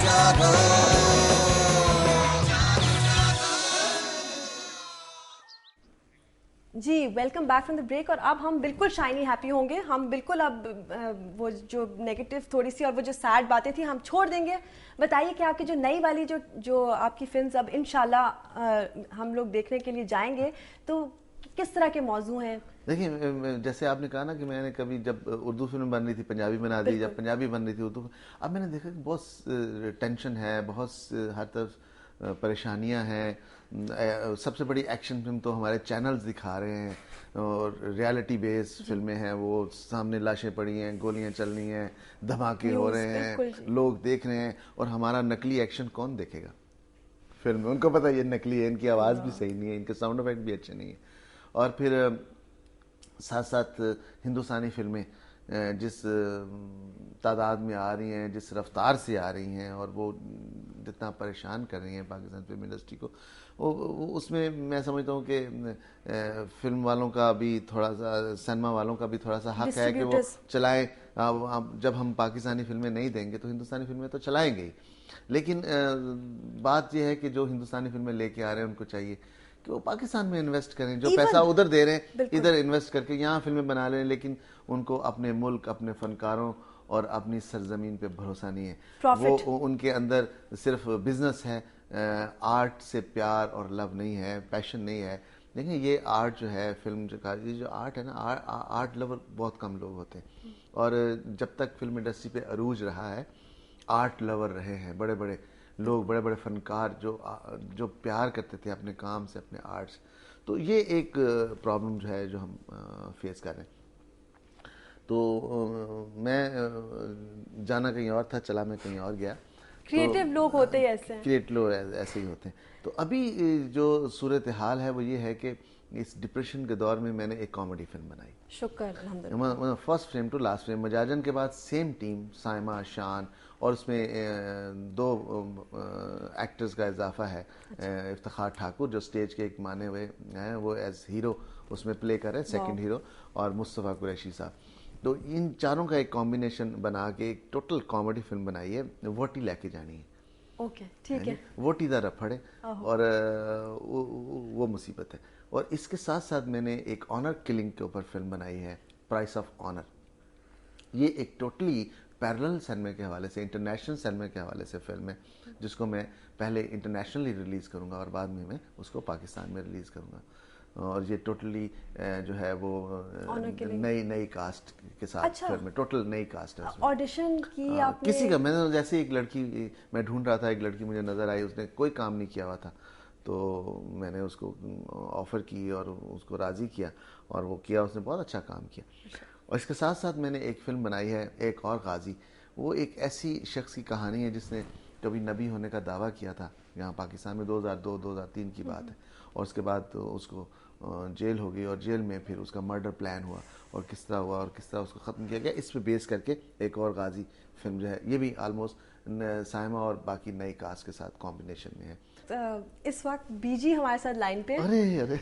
Ji welcome back from the break. और अब हम बिल्कुल शाइनी हैप्पी होंगे। हम बिल्कुल अब वो जो नेगेटिव थोड़ी सी और वो जो सैड बातें थी हम छोड़ देंगे। बताइए कि आपकी जो नई वाली जो आपकी फिल्म्स अब इंशाल्लाह हम लोग देखने के लिए जाएंगे तो किस तरह के मौजू हैं? देखिए, जैसे आपने कहा ना कि मैंने कभी जब उर्दू फिल्म बन रही थी पंजाबी बना दी, जब पंजाबी बन रही थी उर्दू, अब मैंने देखा कि बहुत टेंशन है, बहुत हर तरफ परेशानियां हैं। सबसे बड़ी एक्शन फिल्म तो हमारे चैनल्स दिखा रहे हैं और रियलिटी बेस्ड फिल्में हैं, वो सामने लाशें पड़ी हैं, गोलियां चल रही हैं, धमाके हो रहे हैं, लोग देख रहे हैं, और हमारा नकली एक्शन कौन देखेगा फिल्म में? उनको पता है ये नकली है, इनकी आवाज़ भी सही नहीं है, इनके साउंड इफेक्ट भी अच्छे नहीं है। और फिर साथ साथ हिंदुस्तानी फिल्में जिस तादाद में आ रही हैं, जिस रफ्तार से आ रही हैं, और वो जितना परेशान कर रही हैं पाकिस्तान फिल्म इंडस्ट्री को, वो उसमें मैं समझता हूँ कि फिल्म वालों का भी थोड़ा सा, सिनेमा वालों का भी थोड़ा सा हक है कि वो चलाएं। अब जब हम पाकिस्तानी फिल्में नहीं देंगे तो हिंदुस्तानी फिल्में तो चलाएंगे ही, लेकिन बात यह है कि जो हिंदुस्तानी फिल्में लेके आ रहे हैं उनको चाहिए कि वो पाकिस्तान में इन्वेस्ट करें। जो पैसा उधर दे रहे हैं इधर इन्वेस्ट करके यहाँ फिल्में बना रहे हैं, लेकिन उनको अपने मुल्क, अपने फनकारों और अपनी सरजमीन पे भरोसा नहीं है। वो उनके अंदर सिर्फ बिजनेस है, आर्ट से प्यार और लव नहीं है, पैशन नहीं है। देखिए, ये आर्ट जो है, फिल्म ये जो आर्ट है ना, आर्ट लवर बहुत कम लोग होते हैं, और जब तक फिल्म इंडस्ट्री पे अरूज रहा है, आर्ट लवर रहे हैं बड़े बड़े लोग, बड़े बड़े फनकार जो प्यार करते थे अपने काम से, अपने आर्ट से। तो ये एक प्रॉब्लम जो है जो हम फेस कर रहे हैं। तो मैं जाना कहीं और था, चला मैं कहीं और गया। क्रिएटिव तो, लोग होते ही ऐसे हैं, क्रिएटिव लोग ऐसे ही होते हैं। तो अभी जो सूरत हाल है वो ये है कि इस डिप्रेशन के दौर में मैंने एक कॉमेडी फिल्म बनाई, शुक्र अल्हम्दुलिल्लाह। First frame to last frame, मजाजन के बाद सेम टीम, साइमा, शान, और उसमें दो एक्टर्स का इजाफा है। इफ्तिखार ठाकुर जो स्टेज के एक माने हुए हैं, वो एज हीरो उसमें प्ले कर रहे हैं, सेकंड हीरो, और मुस्तफ़ा कुरैशी साहब। तो इन चारों का एक कॉम्बिनेशन बना के एक टोटल कॉमेडी फिल्म बनाई है, वोटी लेके जानी है। ओके, ठीक है। वोटी दा रफड़ है और वो मुसीबत है। और इसके साथ साथ मैंने एक ऑनर किलिंग के ऊपर फिल्म बनाई है, प्राइस ऑफ ऑनर। ये एक टोटली पैरेलल सिनेमा के हवाले से, इंटरनेशनल सिनेमा के हवाले से फिल्म है, जिसको मैं पहले इंटरनेशनली रिलीज़ करूँगा और बाद में मैं उसको पाकिस्तान में रिलीज़ करूँगा। और ये टोटली जो है वो नई कास्ट के साथ। अच्छा। फिल्म में टोटल नई कास्ट है। ऑडिशन की आपने? किसी का, मैंने जैसे एक लड़की, मैं ढूंढ रहा था, एक लड़की मुझे नज़र आई, उसने कोई काम नहीं किया हुआ था, तो मैंने उसको ऑफ़र की और उसको राज़ी किया, और वो किया, उसने बहुत अच्छा काम किया। और इसके साथ साथ मैंने एक फ़िल्म बनाई है, एक और गाजी। वो एक ऐसी शख्स की कहानी है जिसने कभी नबी होने का दावा किया था यहाँ पाकिस्तान में, 2002-2003 की बात है, और उसके बाद तो उसको जेल हो गई, और जेल में फिर उसका मर्डर प्लान हुआ, और किस तरह हुआ और किस तरह उसको ख़त्म किया गया, इस पे बेस करके एक और गाजी फिल्म जो है, ये भी आलमोस्ट साइमा और बाकी नई कास्ट के साथ कॉम्बिनेशन में है। इस वक्त बीजी हमारे साथ लाइन पे। अरे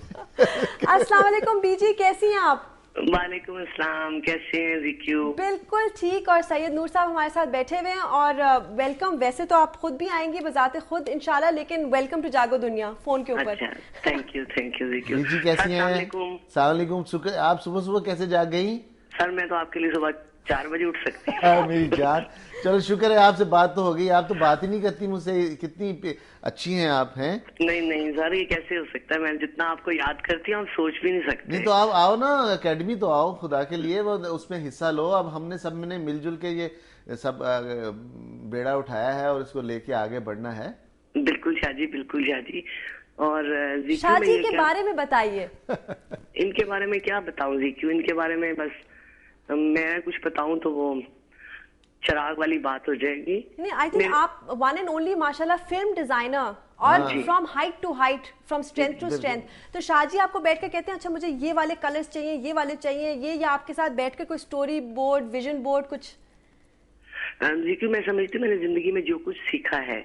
अस्सलाम वालेकुम बीजी, कैसी हैं आप? वालेकुम अस्सलाम, कैसे हैं ज़िक्यू? बिल्कुल ठीक। और सैयद नूर साहब हमारे साथ बैठे हुए हैं, और वेलकम। वैसे तो आप खुद भी आएंगी बजाते खुद इंशाल्लाह, लेकिन वेलकम टू जागो दुनिया फोन के ऊपर। अच्छा, थैंक यू ज़िक्यू। जी कैसी हैं? अस्सलाम वालेकुम। शुक्र, आप सुबह सुबह कैसे जाग गई? सर मैं तो आपके लिए सुबह 4 बजे उठ सकती हूँ। मेरी जान, चलो शुक्र है आपसे बात तो हो गई। आप तो बात ही नहीं करती मुझसे, कितनी अच्छी हैं आप। हैं? नहीं सर, ये कैसे हो सकता है? मैं जितना आपको याद करती हूँ आप सोच भी नहीं सकते। नहीं तो आप आओ ना, अकेडमी तो आओ खुदा के लिए, वो उसमें हिस्सा लो। अब हमने सब ने मिलजुल के ये सब बेड़ा उठाया है और इसको लेके आगे बढ़ना है। बिल्कुल शाह जी, बिल्कुल शाह जी। और शाह जी के बारे में बताइए। इनके बारे में क्या बताऊं ज़िक्यू? इनके बारे में बस मैं कुछ बताऊं तो वो चिराग वाली बात हो जाएगी। नहीं, आई थिंक आप वन एंड ओनली माशाल्लाह फिल्म डिजाइनर, और from height to height, from strength to strength. तो शाह जी आपको बैठ के कहते हैं अच्छा मुझे ये वाले कलर्स चाहिए, ये वाले चाहिए, ये, या आपके साथ बैठ के कोई स्टोरी बोर्ड, विजन बोर्ड कुछ? क्योंकि मैं समझती हूँ मैंने जिंदगी में जो कुछ सीखा है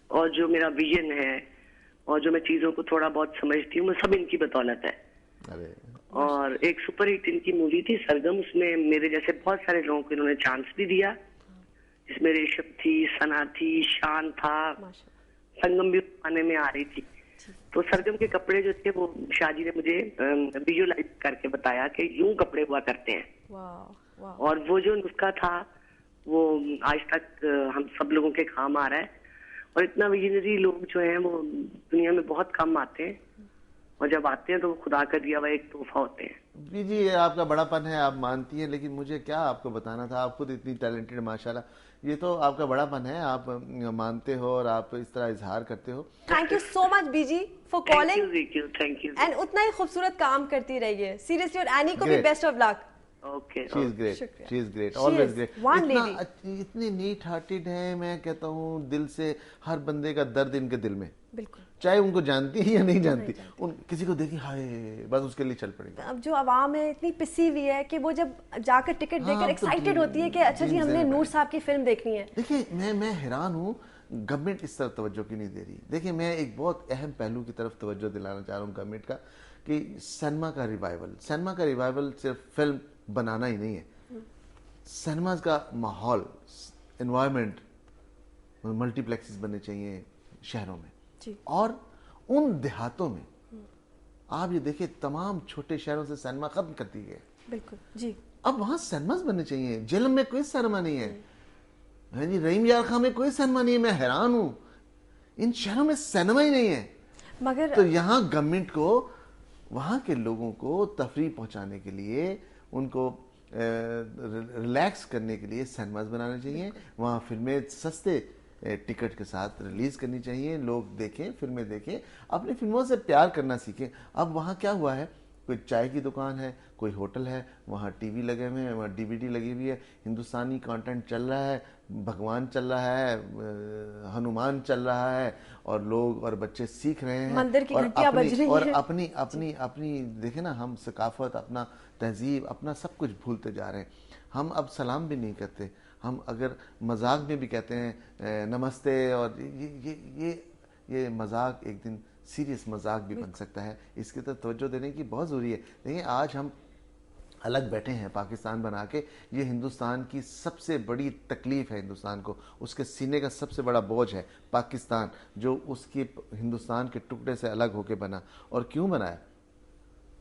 और जो मेरा विजन है और जो मैं चीजों को थोड़ा बहुत समझती हूँ, वो सब इनकी बदौलत है। और एक सुपर हिट इनकी मूवी थी सरगम, उसमें मेरे जैसे बहुत सारे लोगों को इन्होंने चांस भी दिया जिसमें रेशम थी, सना थी, शान था, संगम भी आने में आ रही थी। तो सरगम के कपड़े जो थे वो शाह जी ने मुझे विजुअलाइज करके बताया कि यूं कपड़े हुआ करते हैं। और वो जो नुस्खा था वो आज तक हम सब लोगों के काम आ रहा है। और इतना विजनरी लोग जो हैं वो दुनिया में बहुत कम आते हैं, और जब आते हैं तो वो खुदा का दिया हुआ एक तोहफा होते हैं। जी, ये आपका बड़ापन है, आप मानती हैं, लेकिन मुझे क्या आपको बताना था, आप खुद इतनी टैलेंटेड माशाल्लाह, ये तो आपका बड़ापन है, आप मानते हो और आप इस तरह इजहार करते हो। Thank you so much Biji for calling, thank you and उतना ही खूबसूरत काम करती रहिए सीरियसली, और एनी को भी best of luck. Okay, she is great, she is great, always great. इतनी नीट हार्टेड है, मैं कहता हूँ दिल से हर बंदे का दर्द इनके दिल में, बिल्कुल, चाहे उनको जानती है या नहीं जानती, उन किसी को देखी हाय बस उसके लिए चल पड़ेगी। अब जो आवाम है इतनी पिसी हुई है कि वो जब जाकर टिकट देकर एक्साइटेड होती है कि अच्छा जी हमने नूर साहब की फिल्म देखनी है। देखिए मैं हैरान हूँ, गवर्नमेंट इस तरफ तवज्जो क्यों नहीं दे रही। देखिए मैं एक बहुत अहम पहलू की तरफ तवज्जो दिलाना चाह रहा हूँ गवर्नमेंट का, कि सिनेमा का रिवाइवल सिर्फ फिल्म बनाना ही नहीं है, सिनेमाज का माहौल, एनवायरनमेंट, मल्टीप्लेक्सेस बनने चाहिए शहरों में और उन देहातों में। आप ये देखिए तमाम छोटे शहरों से सिनेमा खत्म कर दिए गए, बिल्कुल जी, अब वहां सिनेमाज बनने चाहिए। जेलम में कोई सिनेमा नहीं है जी, रहीम यार खां में कोई सिनेमा नहीं है, मैं हैरान हूं, इन शहरों में सिनेमा ही नहीं है। मगर तो यहाँ गवर्नमेंट को वहां के लोगों को तफरीह पहुंचाने के लिए, उनको रिलैक्स करने के लिए सिनेमाज बनाने चाहिए, वहाँ फिल्में सस्ते टिकट के साथ रिलीज करनी चाहिए, लोग देखें, फिल्में देखें, अपनी फिल्मों से प्यार करना सीखें। अब वहाँ क्या हुआ है, कोई चाय की दुकान है, कोई होटल है, वहाँ टीवी लगे हुए हैं, वहाँ डीवीडी लगी हुई है, हिंदुस्तानी कंटेंट चल रहा है, भगवान चल रहा है, हनुमान चल रहा है, और लोग और बच्चे सीख रहे हैं, मंदिर की घंटियां बज रही हैं, और अपनी देखे ना, हम सकाफत, अपना तहजीब, अपना सब कुछ भूलते जा रहे हैं। हम अब सलाम भी नहीं करते, हम अगर मजाक में भी कहते हैं नमस्ते, और ये मजाक एक दिन सीरियस मजाक भी बन सकता है, इसकी तरफ तवज्जो देने की बहुत ज़रूरी है। देखिए आज हम अलग बैठे हैं पाकिस्तान बना के, ये हिंदुस्तान की सबसे बड़ी तकलीफ है, हिंदुस्तान को उसके सीने का सबसे बड़ा बोझ है पाकिस्तान, जो उसके हिंदुस्तान के टुकड़े से अलग होके बना। और क्यों बनाया?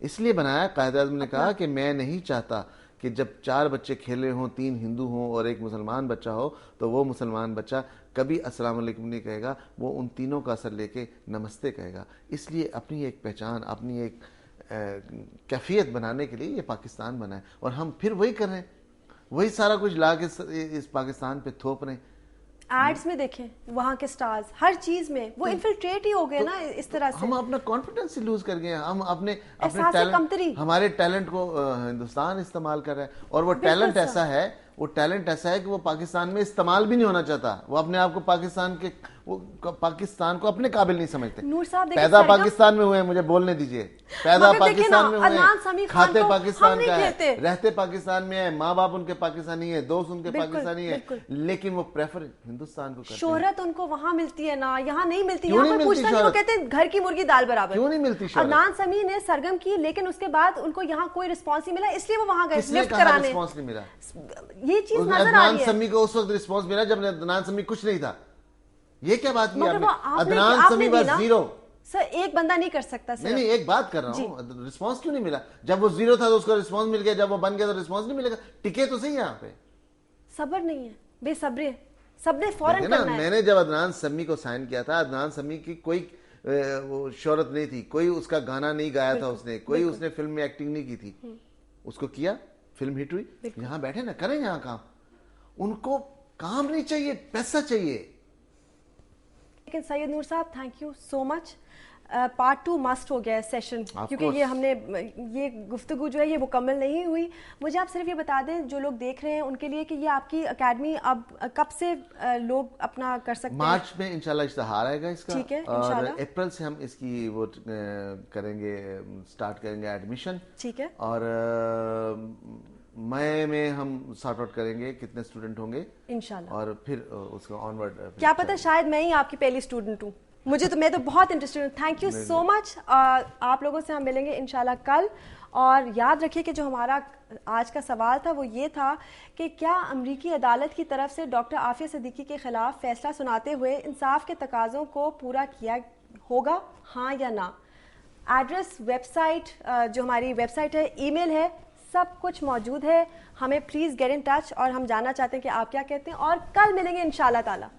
इसलिए बनाया, कायद-ए-आज़म ने कहा कि मैं नहीं चाहता कि जब 4 बच्चे खेले हों, 3 हिंदू हों और 1 मुसलमान बच्चा हो, तो वो मुसलमान बच्चा कभी अस्सलाम वालेकुम नहीं कहेगा, वो उन तीनों का असर लेके नमस्ते कहेगा। इसलिए अपनी एक पहचान, अपनी एक कैफियत बनाने के लिए ये पाकिस्तान बना है, और हम फिर वही कर रहे हैं, वही सारा कुछ ला के इस पाकिस्तान पे थोप रहे हैं। एड्स में देखें, वहाँ के स्टार्स हर चीज में वो इन्फिल्ट्रेट ही हो गए ना इस तरह से। हम अपना कॉन्फिडेंस लूज कर गए, हम अपने टैलेंट, हमारे टैलेंट को हिंदुस्तान इस्तेमाल कर रहा है, और वो टैलेंट ऐसा है, कि वो पाकिस्तान में इस्तेमाल भी नहीं होना चाहता। वो अपने आप को पाकिस्तान को अपने काबिल नहीं समझते। पैदा पाकिस्तान में हुए हैं, मुझे बोलने दीजिए, पैदा पाकिस्तान में हुए हैं, खाते पाकिस्तान का है, रहते पाकिस्तान में है, माँ बाप उनके पाकिस्तानी है, दोस्त उनके पाकिस्तानी है, लेकिन वो प्रेफर हिंदुस्तान को करते हैं। शोहरत उनको वहाँ मिलती है ना, यहाँ नहीं मिलती। यहाँ पर पूछता नहीं, वो कहते हैं घर की मुर्गी दाल बराबर। क्यों नहीं मिलती शोहरत? अदनान समी ने सरगम की, लेकिन उसके बाद उनको यहाँ कोई रिस्पॉन्स नहीं मिला, इसलिए वो वहाँ गए लिफ्ट कराने। रिस्पॉन्स नहीं मिला, ये चीज नजर आ रही है। अदनान समी को उस वक्त रिस्पॉन्स मिला जब अदनान समी कुछ नहीं था। ये क्या बात की आपने? अदनान समी बस जीरो। सर एक बंदा नहीं कर सकता सर। नहीं, एक बात कर रहा हूँ, रिस्पॉन्स क्यों नहीं मिला? जब वो जीरो था तो उसको रिस्पॉन्स मिल गया, जब वो बन गया तो रिस्पॉन्स नहीं मिलेगा। टिके तो सही यहाँ पे। सब्र नहीं है, बेसब्री है, सबने फौरन करना है। मैंने जब अदनान समी को साइन किया था, अदनान समी की कोई वो शोहरत नहीं थी, कोई उसका गाना नहीं गाया था उसने, कोई उसने फिल्म में एक्टिंग नहीं की थी, उसको किया, फिल्म हिट हुई। यहाँ बैठे ना, करें यहाँ काम, उनको काम नहीं चाहिए, पैसा चाहिए। लेकिन सैयद नूर साहब, thank you so much. Part 2 must हो गया है सेशन, क्योंकि ये गुफ्तगू जो है ये मुकम्मल नहीं हुई। मुझे आप सिर्फ ये बता दें, जो लोग देख रहे हैं उनके लिए, कि ये आपकी एकेडमी अब कब से लोग अपना कर सकते हैं? मार्च में इंशाल्लाह इश्तिहार आएगा इसका, ठीक है, और अप्रैल से हम इसकी वो करेंगे, स्टार्ट करेंगे एडमिशन, ठीक है, और मई में हम सॉर्ट आउट करेंगे कितने स्टूडेंट होंगे इंशाल्लाह, और फिर उसको ऑनवर्ड। क्या पता शायद मैं ही आपकी पहली स्टूडेंट हूँ, मैं तो बहुत इंटरेस्टेड हूँ। Thank you so much. आप लोगों से हम मिलेंगे इंशाल्लाह कल, और याद रखिए कि जो हमारा आज का सवाल था वो ये था कि क्या अमरीकी अदालत की तरफ से डॉक्टर आफिया सिद्दीकी के खिलाफ फैसला सुनाते हुए इंसाफ के तकाज़ों को पूरा किया होगा, हाँ या ना। एड्रेस, वेबसाइट, जो हमारी वेबसाइट है, ईमेल है, सब कुछ मौजूद है। हमें प्लीज़ गेट इन टच और हम जानना चाहते हैं कि आप क्या कहते हैं और कल मिलेंगे इंशाल्लाह ताला।